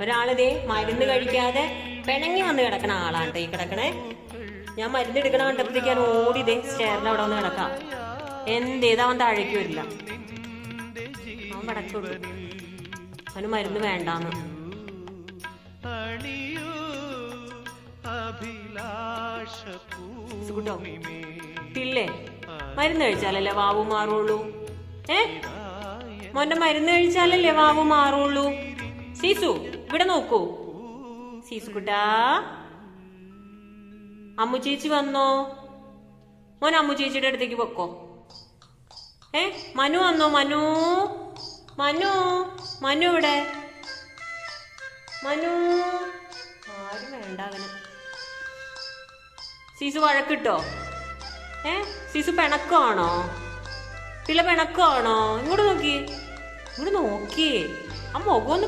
ഒരാളിതേ മരുന്ന് കഴിക്കാതെ പിണങ്ങി വന്ന് കിടക്കണ ആളാണ് ഈ കിടക്കണേ. ഞാൻ മരുന്ന് എടുക്കണ കണ്ടപ്പോഴത്തേക്കാണ് ഓടിതേ സ്റ്റെയറിന്റെ അവിടെ വന്ന് കിടക്കാം. എന്തേതാ അവൻ താഴേക്ക് വരില്ല, അവൻ കിടക്കുള്ളൂ. അവന് മരുന്ന് വേണ്ടാന്ന്. പിള്ളേ മരുന്ന് കഴിച്ചാലല്ലേ വാവു മാറുള്ളൂ. മോന്റെ മരുന്ന് കഴിച്ചാലല്ലേ വാവു മാറുള്ളൂ. സീസു ഇവിടെ നോക്കൂ. സീസു കുട്ടാ, അമ്മു ചേച്ചി വന്നോ? മോൻ അമ്മു ചേച്ചിയുടെ അടുത്തേക്ക് പൊക്കോ. മനു വന്നോ? മനു മനു മനു ഇവിടെ. മനു ആരും വേണ്ട അവന്. സീസു വഴക്കിട്ടോ? സീസു പിണക്കമാണോ? പിള്ള പിണക്കമാണോ? ഇങ്ങോട്ട് നോക്കി, ഇങ്ങോട്ട് നോക്കി. ആ മുഖം ഒന്ന്